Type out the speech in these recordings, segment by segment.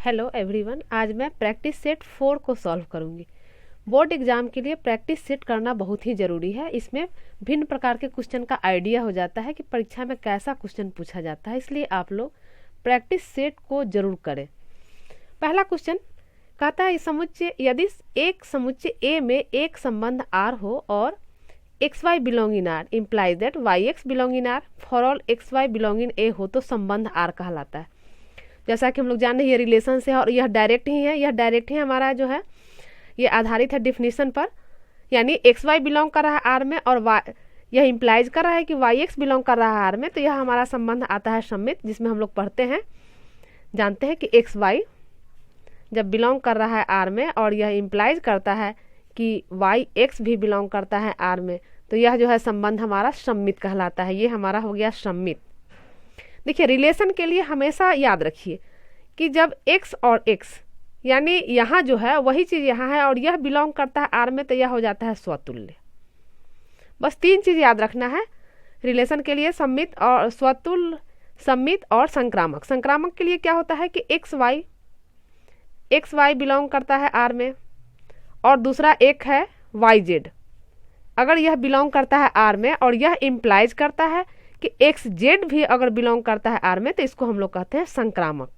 Hello everyone, आज मैं practice set 4 को सॉल्व करूंगी। बोर्ड एग्जाम के लिए प्रैक्टिस सेट करना बहुत ही ज़रूरी है। इसमें भिन्न प्रकार के क्वेश्चन का आइडिया हो जाता है कि परीक्षा में कैसा क्वेश्चन पूछा जाता है, इसलिए आप लोग प्रैक्टिस सेट को जरूर करें। पहला क्वेश्चन कहता है समुच्चय यदि एक समुच्चय ए में एक संबंध आर हो और x y belong in R implies that y x belong in R for all x y belong in A हो तो संबंध आर कहलाता है। जैसा कि हम लोग जान रहे हैं ये रिलेशन से है और यह डायरेक्ट ही है। यह डायरेक्ट ही हमारा जो है ये आधारित है डिफिनीशन पर, यानी एक्स वाई बिलोंग कर रहा है आर में और वाई यह इम्प्लाइज कर रहा है कि वाई एक्स बिलोंग कर रहा है आर में, तो यह हमारा संबंध आता है सम्मित, जिसमें हम लोग पढ़ते हैं जानते हैं कि एक्स वाई जब बिलोंग कर रहा है आर में और यह इम्प्लाइज करता है कि वाई एक्स भी बिलोंग करता है आर में, तो यह जो है संबंध हमारा सम्मित कहलाता है। ये हमारा हो गया सम्मित। देखिए रिलेशन के लिए हमेशा याद रखिए कि जब x और x यानी यहाँ जो है वही चीज़ यहाँ है और यह बिलोंग करता है आर में, तो यह हो जाता है स्वतुल्य। बस 3 चीज़ याद रखना है रिलेशन के लिए, सम्मित और स्वतुल्य, सम्मित और संक्रामक। संक्रामक के लिए क्या होता है कि एक्स वाई बिलोंग करता है आर में और दूसरा एक है वाई जेड। अगर यह बिलोंग करता है आर में और यह इम्प्लाइज करता है कि एक्स जेड भी अगर बिलोंग करता है आर में, तो इसको हम लोग कहते हैं संक्रामक।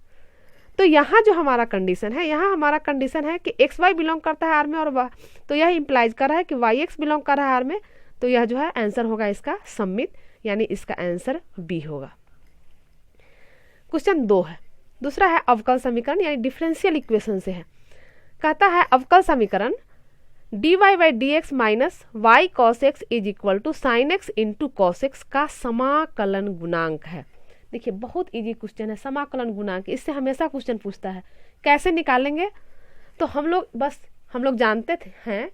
तो यहाँ जो हमारा कंडीशन है, यहाँ हमारा कंडीशन है कि एक्स वाई बिलोंग करता है आर में और तो यह इम्प्लाइज कर रहा है कि वाई एक्स बिलोंग कर रहा है आर में, तो यह जो है आंसर होगा इसका सम्मित, यानी इसका आंसर बी होगा। क्वेश्चन 2 है, दूसरा है अवकल समीकरण यानी डिफरेंशियल इक्वेशन से है। कहता है अवकल समीकरण dy by d x minus y cos x is equal to sine x into cos x का समाकलन गुणांक है। देखिए बहुत इजी क्वेश्चन है, समाकलन गुणांक, इससे हमेशा क्वेश्चन पूछता है। कैसे निकालेंगे? तो हम लोग जानते हैं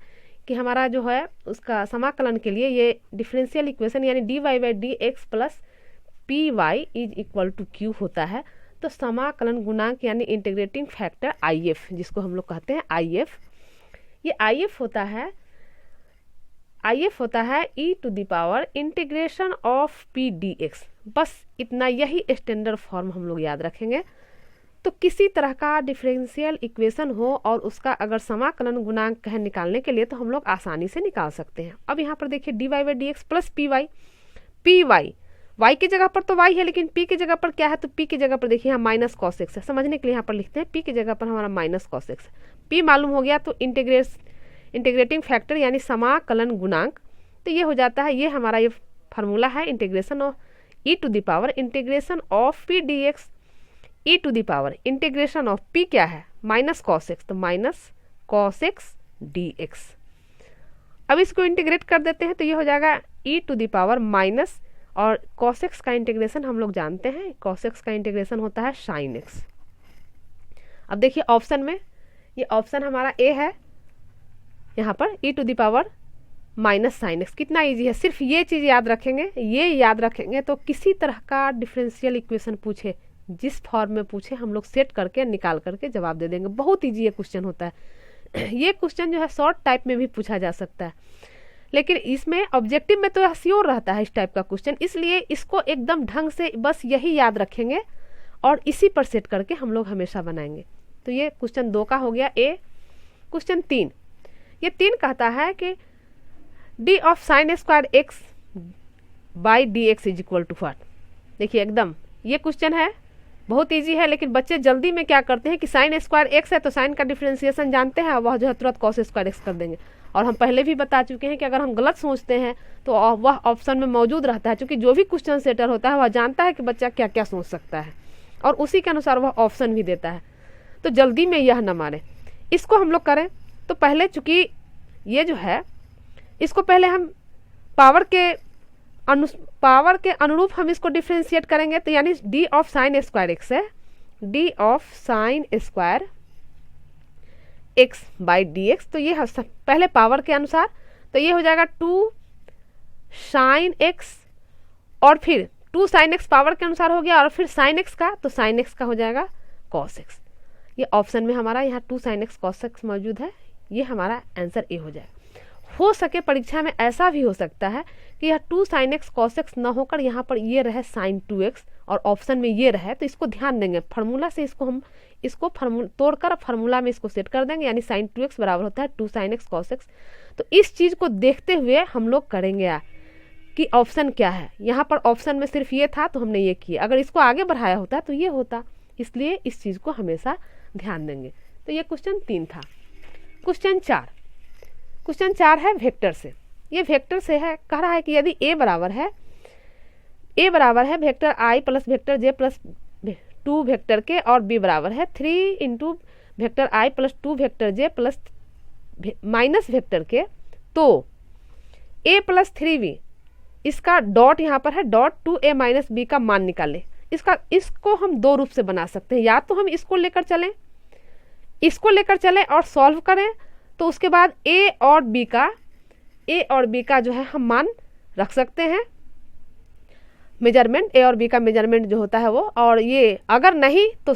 कि हमारा जो है उसका समाकलन के लिए ये डिफरेंशियल इक्वेशन यानी dy by d x plus p y is equal to q होता है। तो समाकलन गुणांक यानी इंटीग्रेटिंग फैक्टर IF, जिसको हम लोग कहते हैं IF, ये IF होता है e to the power integration of p d x. बस इतना, यही स्टैंडर्ड फॉर्म हम लोग याद रखेंगे। तो किसी तरह का डिफरेंशियल इक्वेशन हो और उसका अगर समाकलन गुणांक कहें निकालने के लिए, तो हम लोग आसानी से निकाल सकते हैं। अब यहाँ पर देखिए dy by d x plus p y, y की जगह पर तो y है लेकिन p की जगह पर क्या है, तो p की जगह पर देखिए यहाँ माइनस कॉस एक्स है। समझने के लिए यहाँ पर लिखते हैं p की जगह पर हमारा माइनस कॉस एक्स है। p मालूम हो गया तो इंटीग्रेटिंग फैक्टर यानी समाकलन गुणांक, तो ये हो जाता है, ये हमारा ये फार्मूला है integration of e to the power integration of p d x e to the power integration of p क्या है माइनस कॉस एक्स, तो minus cos x d x. अब इसको इंटीग्रेट कर देते हैं तो ये हो जाएगा e to the power minus, और cos x का इंटीग्रेशन हम लोग जानते हैं, cos x का इंटीग्रेशन होता है sin x। अब देखिए ऑप्शन में, ये ऑप्शन हमारा ए है, यहाँ पर e to the power minus sine x. कितना इजी है, सिर्फ ये चीज़ याद रखेंगे, ये याद रखेंगे तो किसी तरह का डिफरेंशियल इक्वेशन पूछे, जिस फॉर्म में पूछे, हम लोग सेट करके निकाल करके जवाब दे देंगे। बहुत ईजी ये क्वेश्चन होता है। ये क्वेश्चन जो है शॉर्ट टाइप में भी पूछा जा सकता है, लेकिन इसमें ऑब्जेक्टिव में तो श्योर रहता है इस टाइप का क्वेश्चन, इसलिए इसको एकदम ढंग से बस यही याद रखेंगे और इसी पर सेट करके हम लोग हमेशा बनाएंगे। तो ये क्वेश्चन 2 का हो गया ए। क्वेश्चन 3, ये 3 कहता है कि d of sine square x by d x is equal to what. देखिए एकदम ये क्वेश्चन है, बहुत इजी है, लेकिन बच्चे जल्दी में क्या करते हैं कि साइन स्क्वायर एक्स है तो साइन का डिफरेंशिएशन जानते हैं, वह जो है तुरंत कॉस स्क्वायर एक्स कर देंगे। और हम पहले भी बता चुके हैं कि अगर हम गलत सोचते हैं तो वह ऑप्शन में मौजूद रहता है, क्योंकि जो भी क्वेश्चन सेटर होता है वह जानता है कि बच्चा क्या क्या सोच सकता है और उसी के अनुसार वह ऑप्शन भी देता है। तो जल्दी में यह न मारे, इसको हम लोग करें तो पहले, चूँकि ये जो है इसको पहले हम पावर के अनुरूप हम इसको डिफ्रेंशिएट करेंगे, तो यानी d of sine square x है, d of sine square x by d x. तो ये पहले पावर के अनुसार, तो ये हो जाएगा 2 साइन एक्स और फिर 2 साइन एक्स पावर के अनुसार हो गया, और फिर साइन एक्स का, तो साइन एक्स का हो जाएगा कॉस एक्स। ये ऑप्शन में हमारा यहाँ 2 साइन एक्स कॉस एक्स मौजूद है, ये हमारा आंसर ए हो जाएगा। हो सके परीक्षा में ऐसा भी हो सकता है कि यह 2 साइन एक्स कॉस एक्स न होकर यहाँ पर ये रहे साइन 2x और ऑप्शन में ये रहे, तो इसको ध्यान देंगे, फार्मूला से इसको हम इसको तोड़कर फार्मूला में इसको सेट कर देंगे, यानी sin 2x बराबर होता है 2 sin x cos x। तो इस चीज़ को देखते हुए हम लोग करेंगे कि ऑप्शन क्या है। यहाँ पर ऑप्शन में सिर्फ ये था तो हमने ये किया, अगर इसको आगे बढ़ाया होता तो ये होता, इसलिए इस चीज़ को हमेशा ध्यान देंगे। तो ये क्वेश्चन 3 था। क्वेश्चन 4 है वेक्टर से। ये वेक्टर से है, कह रहा है कि यदि a बराबर है vector i plus vector j plus 2 vector के और b बराबर है 3 into vector i plus 2 vector j plus minus vector के, तो a प्लस 3b इसका डॉट यहाँ पर है डॉट 2a माइनस b का मान निकालें। इसको हम दो रूप से बना सकते हैं, या तो हम इसको लेकर चलें और सॉल्व करें, तो उसके बाद a और b का जो है हम मान रख सकते हैं, मेजरमेंट a और b का मेजरमेंट जो होता है वो। और ये अगर नहीं तो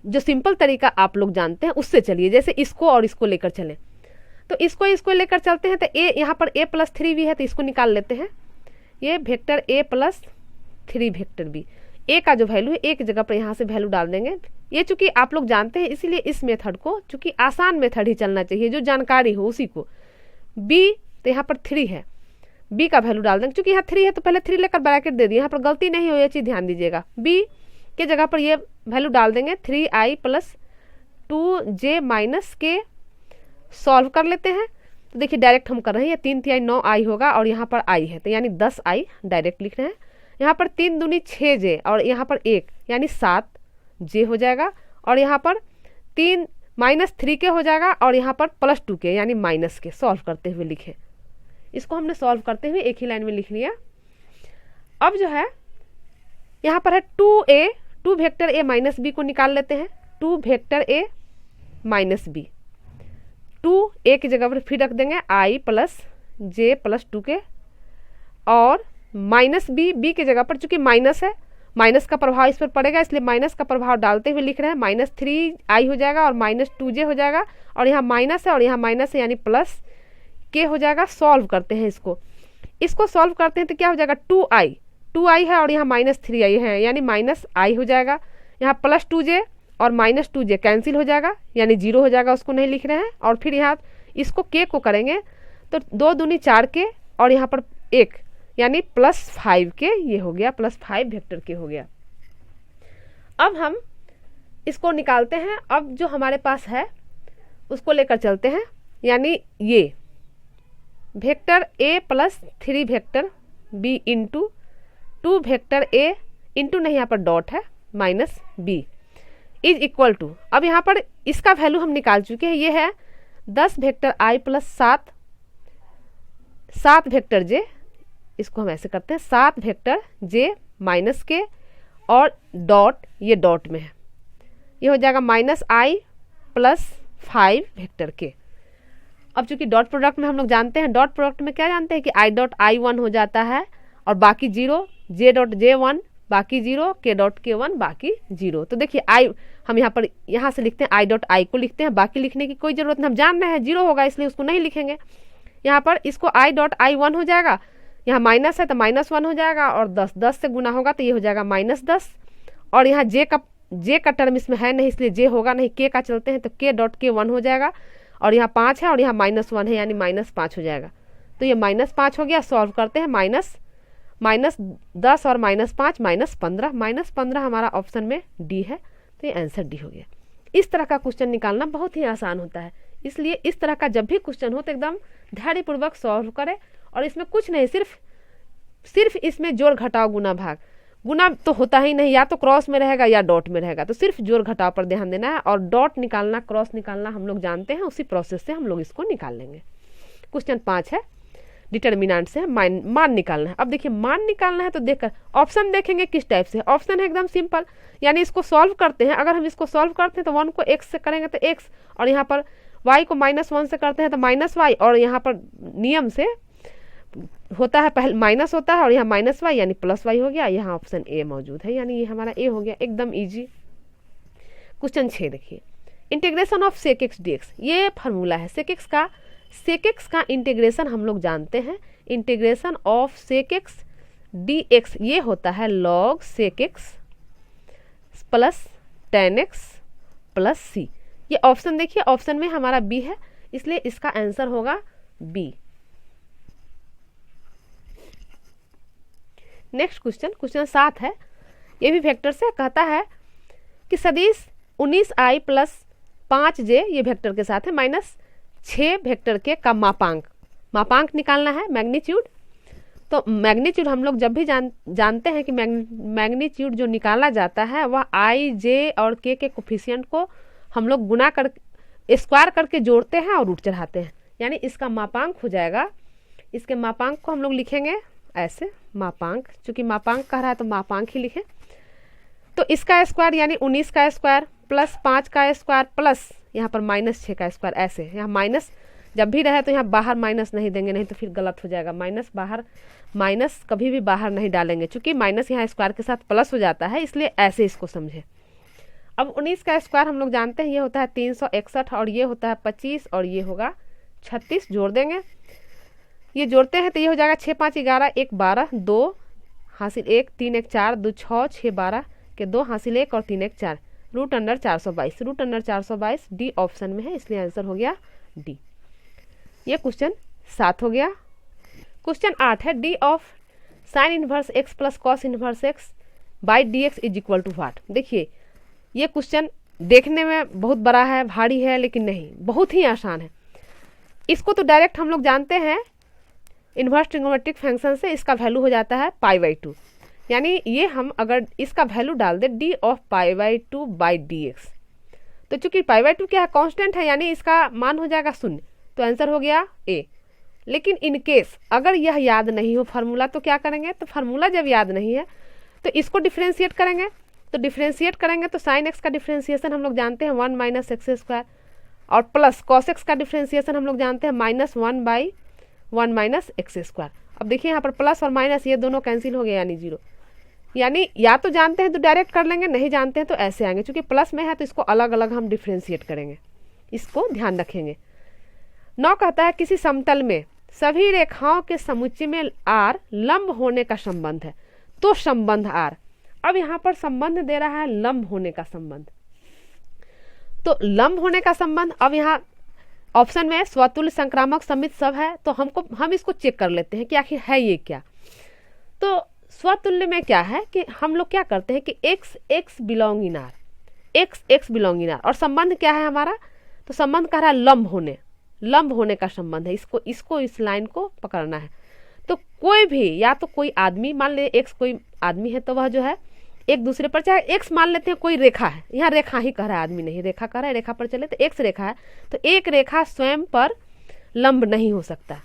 जो सिंपल तरीका आप लोग जानते हैं उससे चलिए, जैसे इसको और इसको लेकर चलें, तो इसको लेकर चलते हैं, तो a यहाँ पर a प्लस 3b है तो इसको निकाल लेते हैं। ये vector a plus 3 vector b, a का जो वैल्यू है एक जगह पर यहाँ से वैल्यू डाल देंगे। ये चूंकि आप लोग जानते हैं इसीलिए इस मेथड को, चूंकि आसान मेथड ही चलना चाहिए, जो जानकारी हो उसी को। b तो यहाँ पर 3 है, b का वैल्यू डाल देंगे, क्योंकि यहाँ 3 है तो पहले 3 लेकर ब्रैकेट दे दिए, यहाँ पर गलती नहीं हो, ये चीज़ ध्यान दीजिएगा। b के जगह पर ये वैल्यू डाल देंगे 3i प्लस 2j माइनस के, सॉल्व कर लेते हैं। तो देखिए डायरेक्ट हम कर रहे हैं, ये 3 3 9i होगा और यहाँ पर i है तो यानी 10i डायरेक्ट लिख रहे हैं। यहाँ पर 3 दूनी 6j और यहाँ पर 1 यानी 7j हो जाएगा, और यहाँ पर 3 माइनस 3 के हो जाएगा और यहाँ पर प्लस 2 के यानी माइनस के। सॉल्व करते हुए लिखे, इसको हमने सॉल्व करते हुए एक ही लाइन में लिख लिया। अब जो है यहाँ पर है 2 वेक्टर a माइनस बी को निकाल लेते हैं। 2 vector a minus b, 2 a की जगह पर फिर रख देंगे i प्लस j प्लस 2 के, और माइनस b की जगह पर, चूंकि माइनस है माइनस का प्रभाव इस पर पड़ेगा इसलिए माइनस का प्रभाव डालते हुए लिख रहे हैं। माइनस 3i हो जाएगा और माइनस 2j हो जाएगा, और यहाँ माइनस है और यहाँ माइनस है यानी प्लस के हो जाएगा। सॉल्व करते हैं इसको सॉल्व करते हैं तो क्या हो जाएगा 2i है और यहाँ माइनस 3i है यानी माइनस i हो जाएगा। यहाँ प्लस 2j और माइनस 2j कैंसिल हो जाएगा यानी 0 हो जाएगा, उसको नहीं लिख रहे हैं। और फिर यहाँ इसको k को करेंगे तो 2 दूनी 4 के और यहाँ पर 1 यानी प्लस 5 के, ये हो गया प्लस 5 वेक्टर के हो गया। अब हम इसको निकालते हैं। अब जो हमारे पास है उसको लेकर चलते हैं, यानी ये vector a plus 3 vector b into 2 vector a into नहीं यहाँ पर डॉट है minus b is equal to, अब यहाँ पर इसका वैल्यू हम निकाल चुके हैं, ये है 10 vector i plus 7 vector j, इसको हम ऐसे करते हैं 7 वेक्टर j माइनस के और डॉट, ये डॉट में है, ये हो जाएगा माइनस i प्लस 5 वेक्टर के। अब चूंकि डॉट प्रोडक्ट में हम लोग जानते हैं, डॉट प्रोडक्ट में क्या जानते हैं कि i डॉट i1 हो जाता है और बाकी 0, j डॉट j1 बाकी 0, k डॉट k1 बाकी 0। तो देखिए i हम यहाँ से लिखते हैं i डॉट i को लिखते हैं, बाकी लिखने की कोई ज़रूरत नहीं, हम जान रहे हैं 0 होगा इसलिए उसको नहीं लिखेंगे। यहाँ पर इसको i डॉट i1 हो जाएगा, यहाँ माइनस है तो माइनस 1 हो जाएगा, और 10 से गुना होगा तो ये हो जाएगा माइनस 10, और यहाँ j का टर्म इसमें है नहीं इसलिए j होगा नहीं, k का चलते हैं तो k डॉट k1 हो जाएगा, और यहाँ 5 है और यहाँ माइनस 1 है यानी माइनस 5 हो जाएगा। तो ये माइनस 5 हो गया। सॉल्व करते हैं, माइनस 10 और माइनस 5 माइनस 15 हमारा ऑप्शन में डी है, तो ये आंसर डी हो गया। इस तरह का क्वेश्चन निकालना बहुत ही आसान होता है, इसलिए इस तरह का जब भी क्वेश्चन हो तो एकदम धैर्यपूर्वक सॉल्व करें। और इसमें कुछ नहीं, सिर्फ इसमें जोड़ घटाव गुना भाग, गुना तो होता ही नहीं, या तो क्रॉस में रहेगा या डॉट में रहेगा, तो सिर्फ जोड़ घटाव पर ध्यान देना है। और डॉट निकालना क्रॉस निकालना हम लोग जानते हैं, उसी प्रोसेस से हम लोग इसको निकाल लेंगे। क्वेश्चन 5 है, डिटर्मिनेंट से मान निकालना है। अब देखिए मान निकालना है तो देखकर ऑप्शन देखेंगे किस टाइप से। ऑप्शन है एकदम सिंपल, यानी इसको सॉल्व करते हैं। अगर हम इसको सॉल्व करते हैं तो 1 को x से करेंगे तो x, और यहाँ पर y को -1 से करते हैं तो -y, और यहाँ पर नियम से होता है पहले माइनस होता है और यहाँ -y यानी +y हो गया। यहाँ ऑप्शन ए मौजूद है यानी ये हमारा ए हो गया, एकदम इजी। क्वेश्चन 6 देखिए, integration of sec x dx, ये फार्मूला है sec x का इंटीग्रेशन हम लोग जानते हैं। Integration of sec x dx ये होता है log sec x plus tan x plus C. ये ऑप्शन देखिए, ऑप्शन में हमारा बी है, इसलिए इसका आंसर होगा बी। नेक्स्ट क्वेश्चन, क्वेश्चन 7 है, ये भी वेक्टर से कहता है कि सदिश 19i प्लस 5j ये वेक्टर के साथ है माइनस 6 वेक्टर के का मापांक निकालना है, मैग्नीट्यूड। तो मैग्नीट्यूड हम लोग जब भी जानते हैं कि मैग्नीट्यूड जो निकाला जाता है वह i, j और k के कोफिशिएंट को हम लोग गुना कर स्क्वायर करके जोड़ते हैं और रूट चढ़ाते हैं, यानी इसका मापांक हो जाएगा। इसके मापांक को हम लोग लिखेंगे ऐसे, मापांक, चूंकि मापांक कह रहा है तो मापांक ही लिखे। तो इसका स्क्वायर यानी 19 का स्क्वायर प्लस 5 का स्क्वायर प्लस यहाँ पर माइनस 6 का स्क्वायर, ऐसे यहाँ माइनस जब भी रहे तो यहाँ बाहर माइनस नहीं देंगे, नहीं तो फिर गलत हो जाएगा। माइनस कभी भी बाहर नहीं डालेंगे, चूंकि माइनस यहाँ स्क्वायर के साथ प्लस हो जाता है, इसलिए ऐसे इसको समझे। अब 19 का स्क्वायर हम लोग जानते हैं ये होता है 361 और ये होता है 25 और ये होगा 36, जोड़ देंगे। ये जोड़ते हैं तो ये हो जाएगा 6 5 11 1 12 2 हासिल 1 3 1 4 2 6 6 12 के 2 हासिल 1 और 3 1 4 root under 422, root under 422 D option में है, इसलिए आंसर हो गया डी। ये क्वेश्चन 7 हो गया। क्वेश्चन 8 है, d of sine inverse x plus cos inverse x by d x is equal to what. देखिए ये क्वेश्चन देखने में बहुत बड़ा है, भारी है, लेकिन नहीं, बहुत ही आसान है। इसको तो डायरेक्ट हम लोग जानते हैं इन्वर्स ट्रिग्नोमेट्रिक फंक्शन से, इसका वैल्यू हो जाता है π/2, यानी ये हम अगर इसका वैल्यू डाल दे d of π/2 by d x, तो चूंकि π/2 क्या है, कांस्टेंट है, यानी इसका मान हो जाएगा 0, तो आंसर हो गया ए। लेकिन इन केस अगर यह याद नहीं हो फार्मूला तो क्या करेंगे, तो फार्मूला जब याद नहीं है तो इसको डिफ्रेंशिएट करेंगे। तो डिफ्रेंशिएट करेंगे तो साइन एक्स का डिफ्रेंशिएशन हम लोग जानते हैं 1 माइनस एक्स स्क्वायर, और प्लस कॉस एक्स का डिफ्रेंशिएशन हम लोग जानते हैं -1 बाई 1 माइनस एक्स स्क्वायर। अब देखिए यहाँ पर प्लस और माइनस ये दोनों कैंसिल हो गए, यानी 0। यानी या तो जानते हैं तो डायरेक्ट कर लेंगे, नहीं जानते हैं तो ऐसे आएंगे। क्योंकि प्लस में है तो इसको अलग अलग हम डिफ्रेंशिएट करेंगे, इसको ध्यान रखेंगे। 9 कहता है किसी समतल में सभी रेखाओं के समुच्चय में आर लंब होने का संबंध है, तो संबंध आर। अब यहाँ पर संबंध दे रहा है लंब होने का संबंध, तो लंब होने का संबंध। अब यहाँ ऑप्शन में स्वतुल्य, संक्रामक, समित सब है, तो हम इसको चेक कर लेते हैं कि आखिर है ये क्या। तो स्वतुल्य में क्या है कि हम लोग क्या करते हैं कि x belong in are, x belong in are, और संबंध क्या है हमारा, तो संबंध कह रहा है लंब होने का संबंध है। इसको इस लाइन को पकड़ना है। तो कोई भी, या तो कोई आदमी, मान ले x कोई आदमी है तो वह जो है एक दूसरे पर, चाहे x मान लेते हैं कोई रेखा है, यहाँ रेखा ही कह रहा है, आदमी नहीं, रेखा कह रहा है, रेखा पर चले तो x रेखा है, तो एक रेखा स्वयं पर लंब नहीं हो सकता।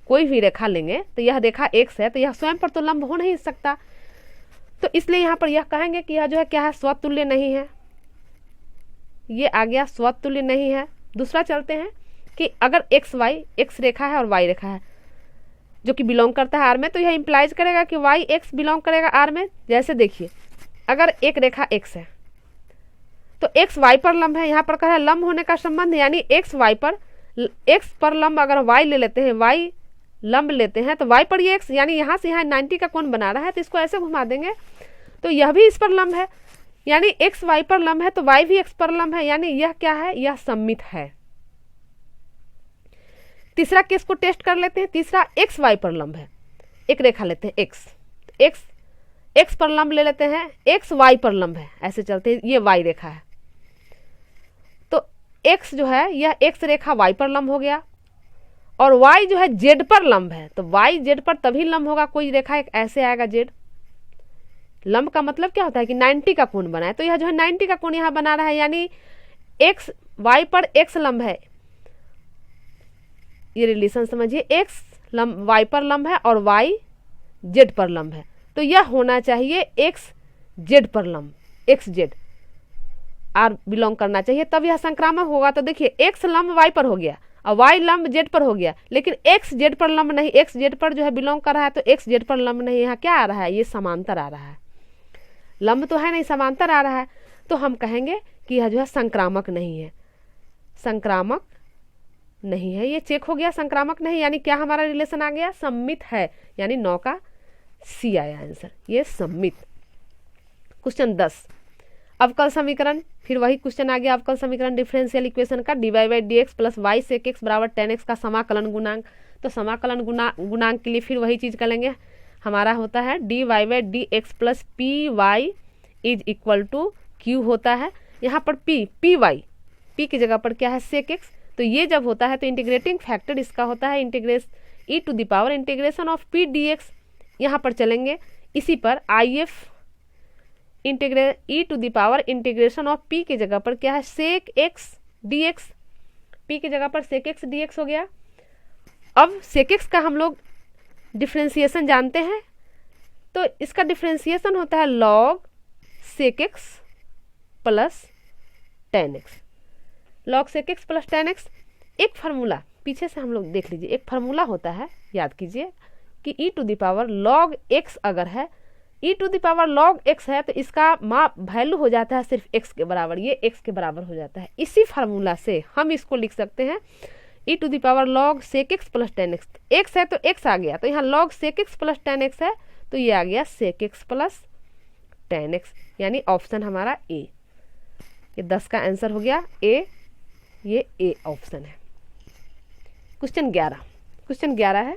कोई भी रेखा लेंगे तो यह रेखा x है, तो यह स्वयं पर तो लंब हो नहीं सकता। तो इसलिए यहाँ पर यह कहेंगे कि यह जो है क्या है, स्वतुल्य नहीं है। ये आ गया स्वतुल्य नहीं है। दूसरा चलते हैं कि अगर x रेखा है और y रेखा है जो कि बिलोंग करता है आर में, तो यह इंप्लाइज करेगा कि वाई एक्स बिलोंग करेगा आर में। जैसे देखिए अगर एक रेखा एक्स है तो एक्स वाई पर लंब है, यहाँ पर कह रहा है लंब होने का संबंध, यानी एक्स पर लंब अगर वाई ले लेते हैं, वाई लंब लेते हैं तो वाई पर ये एक्स, यानी यहाँ से यहाँ 90 का कोण बना रहा है, तो इसको ऐसे घुमा देंगे तो यह भी इस पर लंब है, यानी एक्स वाई पर लंब है तो वाई भी एक्स पर लंब है, यानी यह क्या है, यह सममित है। तीसरा केस को टेस्ट कर लेते हैं। तीसरा एक्स वाई पर लंब है, एक रेखा लेते हैं एक्स पर लंब ले लेते हैं, एक्स वाई पर लंब है, ऐसे चलते हैं, ये वाई रेखा है, तो एक्स जो है यह एक्स रेखा वाई पर लंब हो गया, और वाई जो है जेड पर लंब है, तो वाई जेड पर तभी लंब होगा, कोई रेखा एक ऐसे आएगा जेड। लंब का मतलब क्या होता है कि 90 का कोण बना है, तो यह जो है 90 का कोण यहाँ बना रहा है, यानी एक्स वाई पर एक्स लंब है। ये रिलेशन समझिए, एक्स वाई पर लंब है और वाई जेड पर लंब है, तो यह होना चाहिए एक्स जेड पर लंब, एक्स जेड आर बिलोंग करना चाहिए, तब यह संक्रामक होगा। तो देखिए एक्स लंब वाई पर हो गया और वाई लंब जेड पर हो गया, लेकिन एक्स जेड पर लंब नहीं, एक्स जेड पर जो है बिलोंग कर रहा है, तो एक्स जेड पर लंब नहीं, यहाँ क्या आ रहा है, ये समांतर आ रहा है, लंब तो है नहीं, समांतर आ रहा है, तो हम कहेंगे कि यह जो है संक्रामक नहीं है, संक्रामक नहीं है। ये चेक हो गया, संक्रामक नहीं, यानी क्या हमारा रिलेशन आ गया, सममित है, यानी 9 का सी आया आंसर, ये सममित। क्वेश्चन 10, अवकल समीकरण, फिर वही क्वेश्चन आ गया अवकल समीकरण डिफरेंशियल इक्वेशन का, dy/dx plus y sec x बराबर tan x का समाकलन गुणांक। तो समाकलन गुणांक के लिए फिर वही चीज़ करेंगे, हमारा होता है dy/dx plus py is equal to q होता है, यहाँ पर p की जगह पर क्या है sec x। तो ये जब होता है तो इंटीग्रेटिंग फैक्टर इसका होता है e to the power integration of p dx। यहाँ पर चलेंगे इसी पर if e to the power integration of p की जगह पर क्या है sec x dx, p की जगह पर sec x dx हो गया। अब sec x का हम लोग डिफ्रेंसिएशन जानते हैं, तो इसका डिफ्रेंसिएशन होता है log sec x plus tan x, log sec x plus tan x। एक फार्मूला पीछे से हम लोग देख लीजिए, एक फार्मूला होता है, याद कीजिए कि e to the power log x अगर है, e to the power log x है तो इसका वैल्यू हो जाता है सिर्फ x के बराबर, ये x के बराबर हो जाता है। इसी फार्मूला से हम इसको लिख सकते हैं e to the power log sec x plus tan x, x है तो x आ गया, तो यहाँ log sec x plus tan x है तो ये आ गया sec x plus tan x, यानी ऑप्शन हमारा ए। ये 10 का आंसर हो गया ए, ये ए ऑप्शन है। क्वेश्चन 11 है,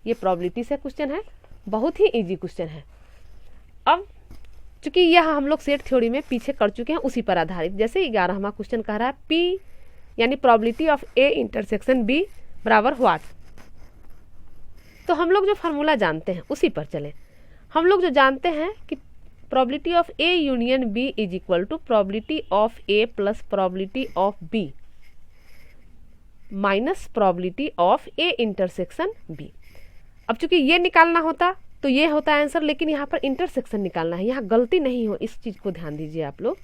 ये प्रोबेबिलिटी से क्वेश्चन है, बहुत ही इजी क्वेश्चन है। अब चूंकि यह हम लोग सेट थ्योरी में पीछे कर चुके हैं, उसी पर आधारित, जैसे 11वां क्वेश्चन कह रहा है P यानी probability of A intersection B बराबर व्हाट। तो हम लोग जो फार्मूला जानते हैं उसी पर चले। हम लोग जो जानते हैं कि probability of A union B is equal to probability of A plus probability of B minus probability of A intersection B। अब चूंकि ये निकालना होता तो ये होता है आंसर, लेकिन यहाँ पर इंटरसेक्शन निकालना है, यहाँ गलती नहीं हो, इस चीज़ को ध्यान दीजिए आप लोग।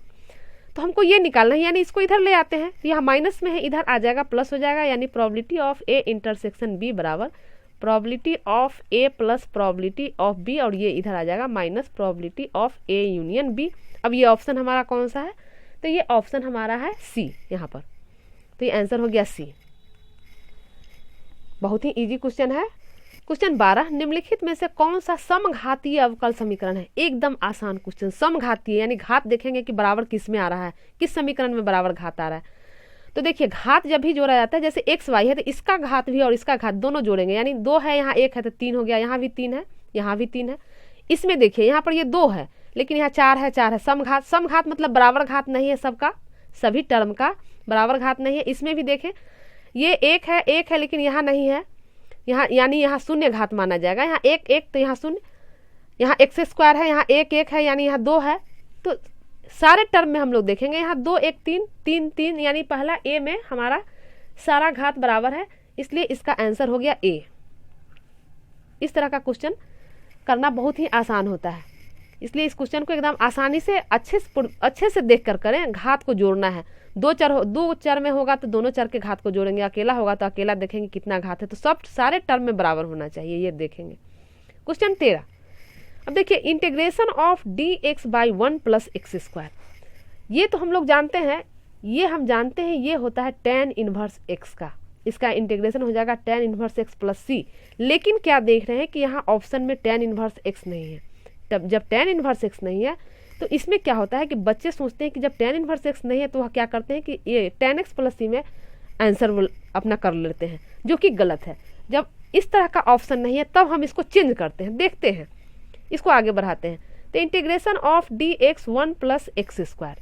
तो हमको ये निकालना है, यानी इसको इधर ले आते हैं, यहाँ माइनस में है, इधर आ जाएगा प्लस हो जाएगा, यानी probability of A intersection B बराबर probability of A plus probability of B, और ये इधर आ जाएगा minus probability of A union B। अब ये ऑप्शन हमारा कौन सा है, तो ये ऑप्शन हमारा है C यहाँ पर, तो ये आंसर हो गया C। बहुत ही इजी क्वेश्चन है। क्वेश्चन 12, निम्नलिखित में से कौन सा समघातीय अवकल समीकरण है। एकदम आसान क्वेश्चन, समघातीय यानी घात देखेंगे कि बराबर किस में आ रहा है, किस समीकरण में बराबर घात आ रहा है। तो देखिए घात जब भी जोड़ा जाता है, जैसे एक्स वाई है तो इसका घात भी और इसका घात दोनों जोड़ेंगे, यानी 2 है यहाँ 1 है तो 3 हो गया, यहाँ भी 3 है यहाँ भी 3 है। इसमें देखिए यहाँ पर ये 2 है लेकिन यहाँ 4 है 4 है, समघात मतलब बराबर घात नहीं है, सबका सभी टर्म का बराबर घात नहीं है। इसमें भी देखें ये 1 है लेकिन यहाँ नहीं है, यहाँ यानी यहाँ शून्य घात माना जाएगा, यहाँ 1 तो यहाँ शून्य, यहाँ x² है, यहाँ 1 है यानी यहाँ 2 है। तो सारे टर्म में हम लोग देखेंगे यहाँ 2 1 3 3 3, यानी पहला ए में हमारा सारा घात बराबर है, इसलिए इसका आंसर हो गया ए। इस तरह का क्वेश्चन करना बहुत ही आसान होता है, इसलिए इस क्वेश्चन को एकदम आसानी से अच्छे से देख कर करें। घात को जोड़ना है, दो चर में होगा तो दोनों चर के घात को जोड़ेंगे, अकेला होगा तो अकेला देखेंगे कितना घात है, तो सब सारे टर्म में बराबर होना चाहिए, ये देखेंगे। क्वेश्चन 13, अब देखिए integration of dx by 1 plus x², ये तो हम लोग जानते हैं, ये होता है tan इनवर्स x का, इसका इंटीग्रेशन हो जाएगा tan inverse x plus c। लेकिन क्या देख रहे हैं कि यहाँ ऑप्शन में tan इनवर्स x नहीं है। तब जब tan इनवर्स x नहीं है तो इसमें क्या होता है कि बच्चे सोचते हैं कि जब tan इनवर्स x नहीं है तो वह क्या करते हैं कि ये tan x प्लस c में आंसर अपना कर लेते हैं, जो कि गलत है। जब इस तरह का ऑप्शन नहीं है तब हम इसको चेंज करते हैं, देखते हैं, इसको आगे बढ़ाते हैं। तो integration of dx 1 plus x²,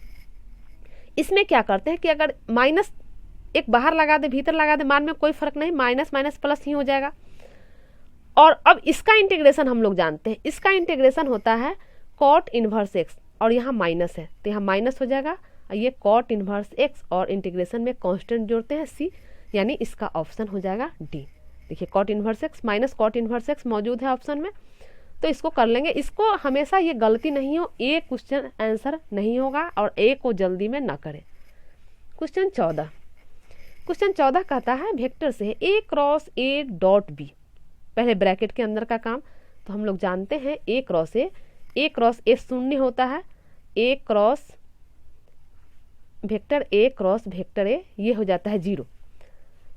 इसमें क्या करते हैं कि अगर माइनस एक बाहर लगा दे भीतर लगा दे, मान में कोई फर्क नहीं, माइनस माइनस प्लस ही हो जाएगा। और अब इसका इंटीग्रेशन हम लोग जानते हैं, इसका इंटीग्रेशन होता है cot इनवर्स x, और यहाँ माइनस है तो यहाँ माइनस हो जाएगा, और ये cot इनवर्स x और इंटीग्रेशन में कांस्टेंट जोड़ते हैं c, यानी इसका ऑप्शन हो जाएगा डी। देखिए cot inverse x minus cot inverse x मौजूद है ऑप्शन में, तो इसको कर लेंगे। इसको हमेशा ये गलती नहीं हो, ए क्वेश्चन आंसर नहीं होगा, और ए को जल्दी में ना करें। क्वेश्चन 14 कहता है वेक्टर से a cross a dot b, पहले ब्रैकेट के अंदर का काम तो हम लोग जानते हैं a क्रॉस a शून्य होता है, a क्रॉस वेक्टर a ये हो जाता है 0।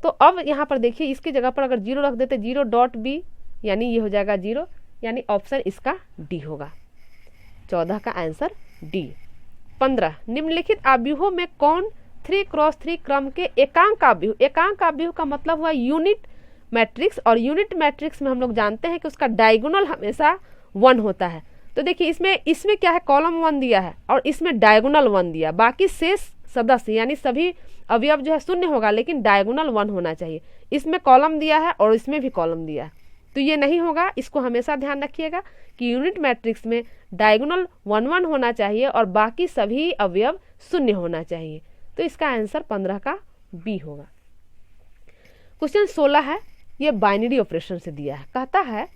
तो अब यहाँ पर देखिए इसकी जगह पर अगर 0 रख देते 0 डॉट b, यानी ये हो जाएगा 0, यानी ऑप्शन इसका डी होगा, 14 का आंसर डी। 15 निम्नलिखित आव्यूहों में कौन 3x3 क्रम के एकांक आव्यूह, एकांक आव्यूह का मतलब हुआ यूनिट मैट्रिक्स, और यूनिट मैट्रिक्स में हम लोग जानते हैं कि उसका डायगोनल हमेशा 1 होता है। तो देखिए इसमें क्या है, कॉलम 1 दिया है और इसमें डायगोनल 1 दिया, बाकी शेष सदस्य यानी सभी अवयव जो है शून्य होगा, लेकिन डायगोनल 1 होना चाहिए। इसमें कॉलम दिया है और इसमें भी कॉलम दिया है, तो ये नहीं होगा। इसको हमेशा ध्यान रखिएगा कि यूनिट मैट्रिक्स में डायगोनल 1 1 होना चाहिए और बाकी सभी अवयव शून्य होना चाहिए। तो इसका आंसर 15 का बी होगा। क्वेश्चन 16 है, ये बाइनरी ऑपरेशन से दिया है। कहता है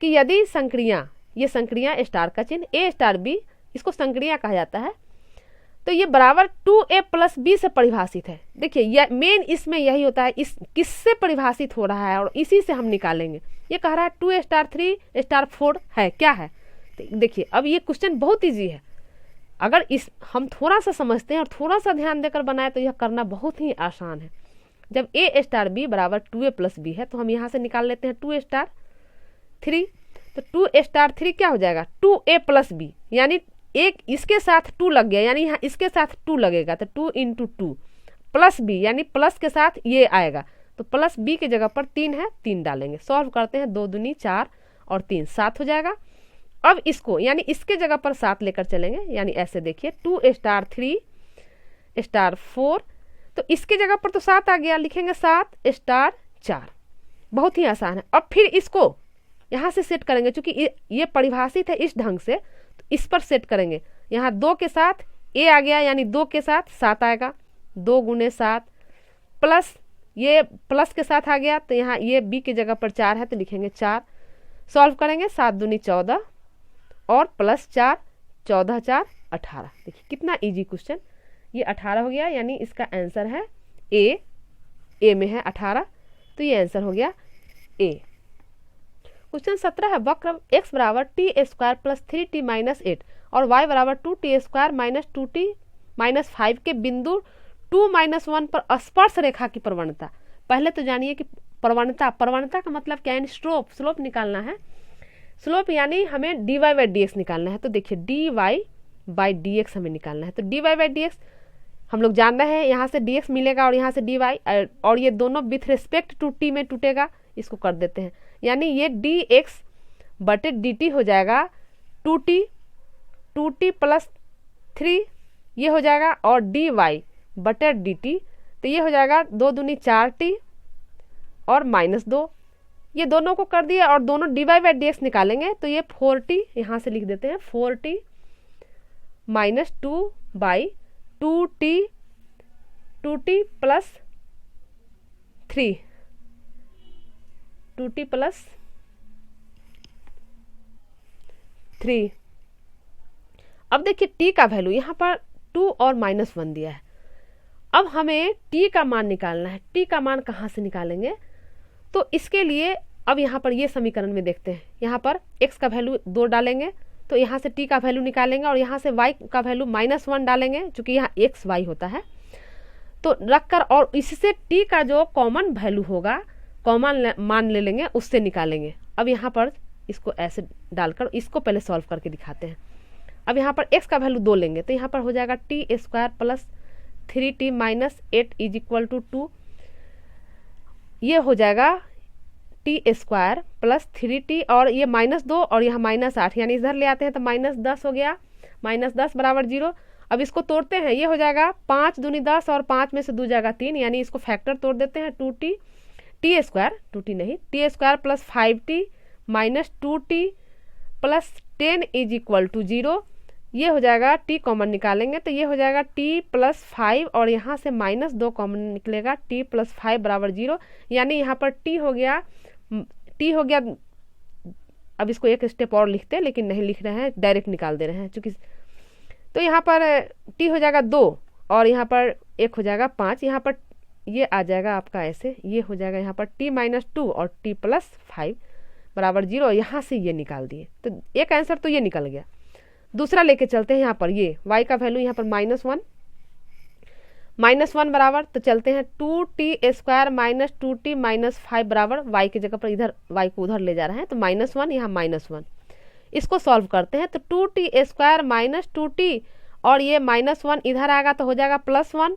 कि यदि संक्रिया, ये संक्रिया स्टार का चिन्ह ए स्टार बी, इसको संक्रिया कहा जाता है, तो ये बराबर 2a प्लस बी से परिभाषित है। देखिए मेन इसमें यही होता है, इस किससे परिभाषित हो रहा है और इसी से हम निकालेंगे। ये कह रहा है 2a स्टार 3 स्टार 4 है, क्या है। देखिए अब ये क्वेश्चन बहुत इजी है, अगर इस हम थोड़ा सा समझते हैं और थोड़ा सा ध्यान देकर बनाए तो यह करना बहुत ही आसान है। जब a स्टार बी बराबर 2a प्लस बी है तो हम यहाँ से निकाल लेते हैं 2a स्टार 3, तो 2a स्टार 3 क्या हो जाएगा 2a प्लस बी, यानी एक इसके साथ 2 लग गया, यानी यहाँ इसके साथ 2 लगेगा, तो 2 × 2 प्लस बी, यानी प्लस के साथ ये आएगा, तो प्लस बी की जगह पर 3 है, 3 डालेंगे। सॉल्व करते हैं, 2 दूनी 4 और 3 7 हो जाएगा। अब इसको यानी इसके जगह पर 7 लेकर चलेंगे, यानी ऐसे देखिए 2a स्टार 3 स्टार 4, तो इसके जगह पर तो 7 आ गया, लिखेंगे 7 स्टार 4। बहुत ही आसान है। अब फिर इसको यहाँ से सेट करेंगे, क्योंकि ये परिभाषित है इस ढंग से, तो इस पर सेट करेंगे। यहाँ 2 के साथ a आ गया, यानी 2 के साथ 7 आएगा, 2 × 7 प्लस ये प्लस के साथ आ गया, तो यहाँ ये b की जगह पर 4 है, तो लिखेंगे 4। सॉल्व करेंगे, 7 दूनी 14 और प्लस 4, 14 4 18। देखिए कितना इजी क्वेश्चन, ये 18 हो गया, यानी इसका आंसर है ए में है 18, तो ये आंसर हो गया ए। क्वेश्चन 17 है, वक्र x बराबर t² प्लस 3t माइनस 8 और y बराबर 2t² माइनस 2t माइनस 5 के बिंदु 2-1 पर स्पर्श रेखा की प्रवणता। पहले तो जानिए कि प्रवणता का मतलब क्या है, स्लोप निकालना है। स्लोप यानी हमें dy/dx निकालना है। तो देखिए dy/dx हमें निकालना है, तो dy/dx हम लोग जान रहे हैं, यहाँ से dx मिलेगा और यहाँ से dy, और ये दोनों विथ रिस्पेक्ट टू t में टूटेगा, इसको कर देते हैं, यानी ये dx/dt हो जाएगा 2t प्लस 3 ये हो जाएगा, और dy/dt तो ये हो जाएगा 2 दूनी 4t और -2, ये दोनों को कर दिया और दोनों dy/dx निकालेंगे, तो ये 4t यहाँ से लिख देते हैं, 4t minus 2/2t plus 3, 2t plus 3। अब देखिए t का वैल्यू यहाँ पर 2 और -1 दिया है। अब हमें t का मान निकालना है। t का मान कहाँ से निकालेंगे, तो इसके लिए अब यहाँ पर ये समीकरण में देखते हैं, यहाँ पर x का वैल्यू 2 डालेंगे, तो यहाँ से t का वैल्यू निकालेंगे और यहाँ से y का वैल्यू -1 डालेंगे, क्योंकि यहाँ x y होता है, तो रखकर और इससे t का जो कॉमन वैल्यू होगा, कॉमन मान ले लेंगे, उससे निकालेंगे। अब यहाँ पर इसको ऐसे डालकर इसको पहले सॉल्व करके दिखाते हैं। अब यहाँ पर x का वैल्यू 2 लेंगे, तो यहाँ पर हो जाएगा t² प्लस 3t माइनस 8 = 2, ये हो जाएगा t² प्लस 3t और ये -2 और यहाँ -8, यानी इधर ले आते हैं तो -10 हो गया, -10 बराबर 0। अब इसको तोड़ते हैं, ये हो जाएगा 5 दूनी 10 और 5 में से 2 जाएगा 3, यानी इसको फैक्टर तोड़ देते हैं, 2t plus 5t minus 2t plus 10 = 0, ये हो जाएगा t कॉमन निकालेंगे, तो ये हो जाएगा t प्लस 5 और यहाँ से -2 कॉमन निकलेगा, t प्लस 5 बराबर 0, यानी यहाँ पर t हो गया। अब इसको एक स्टेप और लिखते हैं, लेकिन नहीं लिख रहे हैं, डायरेक्ट निकाल दे रहे हैं चूँकि, तो यहाँ पर t हो जाएगा 2 और यहाँ पर 1 हो जाएगा 5, यहाँ पर ये आ जाएगा आपका ऐसे, ये हो जाएगा यहाँ पर t - 2 और t प्लस 5 बराबर 0, यहाँ से ये निकाल दिए, तो एक आंसर तो ये निकल गया। दूसरा लेके चलते हैं, यहाँ पर ये y का वैल्यू यहाँ पर -1 बराबर, तो चलते हैं 2t² माइनस 2t माइनस 5 बराबर, y की जगह पर इधर y को उधर ले जा रहे हैं, तो -1 यहाँ -1, इसको सॉल्व करते हैं, तो 2t² माइनस 2t और ये -1 इधर आएगा तो हो जाएगा +1,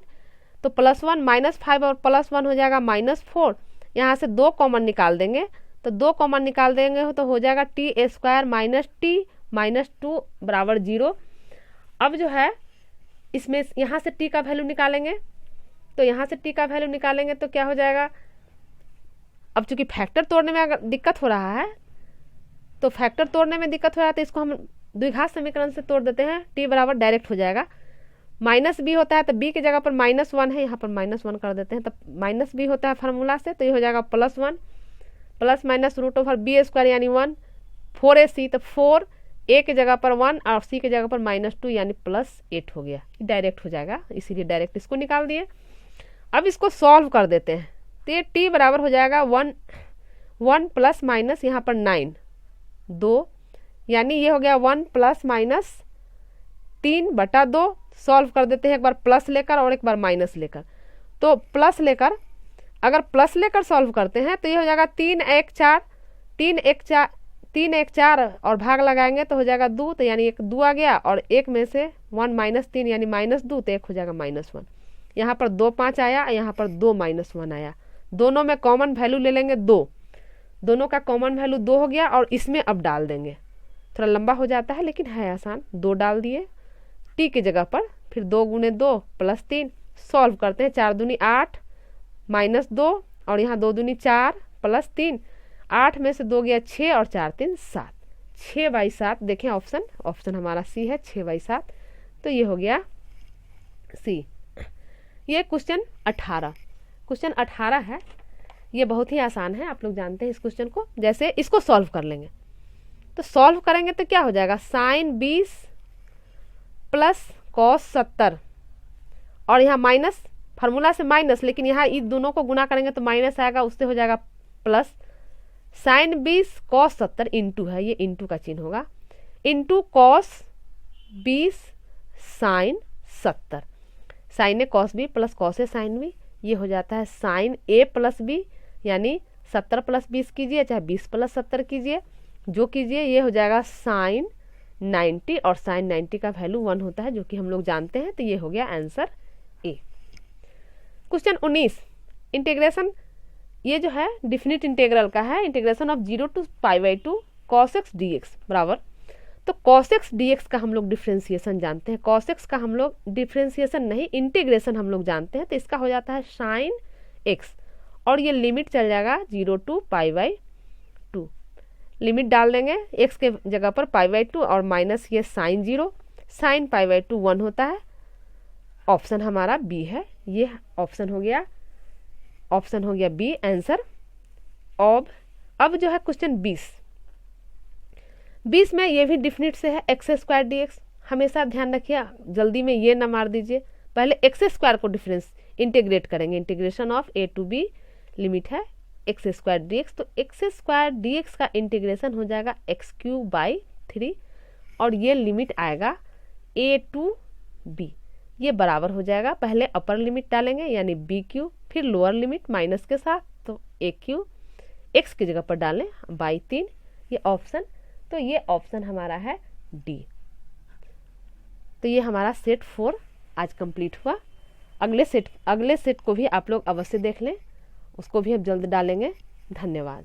तो +1 -5 और +1 हो जाएगा -4। यहाँ से 2 कॉमन निकाल देंगे, तो 2 कॉमन निकाल देंगे तो हो जाएगा t² - t -2 बराबर 0। अब जो है इसमें यहाँ से t का वैल्यू निकालेंगे, तो यहाँ से t का वैल्यू निकालेंगे तो क्या हो जाएगा, अब चूंकि फैक्टर तोड़ने में अगर दिक्कत हो रहा है, तो फैक्टर तोड़ने में दिक्कत हो रहा है तो इसको हम द्विघात समीकरण से तोड़ देते हैं। t बराबर डायरेक्ट हो जाएगा, -b होता है तो b की जगह पर -1 है, यहाँ पर -1 कर देते हैं, तब -b होता है फार्मूला से, तो ये हो जाएगा +1 + -√b² यानी 1, 4ac तो 4, a की जगह पर 1 और c की जगह पर -2 यानी +8 हो गया, डायरेक्ट हो जाएगा, इसीलिए डायरेक्ट इसको निकाल दिए। अब इसको सॉल्व कर देते हैं, तो ये t बराबर हो जाएगा 1 ± यहाँ पर 9 2, यानी ये हो गया 1 ± 3/2। सॉल्व कर देते हैं, एक बार प्लस लेकर और एक बार माइनस लेकर। तो प्लस लेकर, अगर प्लस लेकर सॉल्व करते हैं तो ये हो जाएगा 3 1 4 3 1 4 और भाग लगाएंगे तो हो जाएगा 2, तो यानी एक 2 आ गया, और एक में से 1 - 3 यानी -2, तो एक हो जाएगा -1। यहाँ पर 2 5 आया, यहाँ पर 2 -1 आया, दोनों में कॉमन वैल्यू ले लेंगे 2, दोनों का कॉमन वैल्यू 2 हो गया, और इसमें अब डाल देंगे, थोड़ा लंबा हो जाता है लेकिन है आसान। 2 डाल दिए t की जगह पर, फिर 2 × 2 + 3, सॉल्व करते हैं, 4 दूनी 8 -2 और यहाँ 2 दूनी 4 + 3, 8 में से 2 गया 6 और 4 3 7, 6/7। देखें ऑप्शन हमारा सी है, 6/7, तो ये हो गया सी। ये क्वेश्चन 18 है, ये बहुत ही आसान है, आप लोग जानते हैं इस क्वेश्चन को। जैसे इसको सॉल्व कर लेंगे, तो सॉल्व करेंगे तो क्या हो जाएगा, sin 20 + cos 70, और यहाँ माइनस, फार्मूला से माइनस, लेकिन यहाँ इन दोनों को गुना करेंगे तो माइनस आएगा, उससे हो जाएगा प्लस। sin 20 cos 70 इंटू है, ये इंटू का चिन्ह होगा, इंटू cos 20 sin 70, sin ए cos b + cos ए sin b, ये हो जाता है sin a + b, यानी 70 + 20 कीजिए चाहे 20 + 70 कीजिए, जो कीजिए, ये हो जाएगा sin 90, और sin 90 का वैल्यू 1 होता है, जो कि हम लोग जानते हैं, तो ये हो गया आंसर ए। क्वेश्चन 19, इंटीग्रेशन, ये जो है डिफिनिट इंटीग्रल का है, integration of 0 to π/2 cos x dx बराबर, तो cos x dx का हम लोग डिफ्रेंसिएशन जानते हैं, cos x का हम लोग डिफ्रेंसिएशन नहीं, इंटीग्रेशन हम लोग जानते हैं, तो इसका हो जाता है sin x, और ये लिमिट चल जाएगा 0 to π/2, लिमिट डाल देंगे, x के जगह पर π/2 और माइनस ये sin 0, sin π/2 1 होता है, ऑप्शन हमारा बी है, ये ऑप्शन हो गया बी आंसर। अब जो है क्वेश्चन 20 में ये भी डिफिनिट से है, x² dx, हमेशा ध्यान रखिए, जल्दी में ये ना मार दीजिए, पहले x² को डिफरेंस इंटीग्रेट करेंगे, integration of a to b, limit है x² dx, तो x² dx का इंटीग्रेशन हो जाएगा x³ और ये लिमिट आएगा a to b, ये बराबर हो जाएगा, पहले अपर लिमिट डालेंगे यानी b³, फिर लोअर लिमिट माइनस के साथ, तो a³ x की जगह पर डालें 3, ये ऑप्शन, तो ये ऑप्शन हमारा है डी। तो ये हमारा सेट 4 आज कंप्लीट हुआ। अगले सेट को भी आप लोग अवश्य देख लें, उसको भी हम जल्द डालेंगे। धन्यवाद।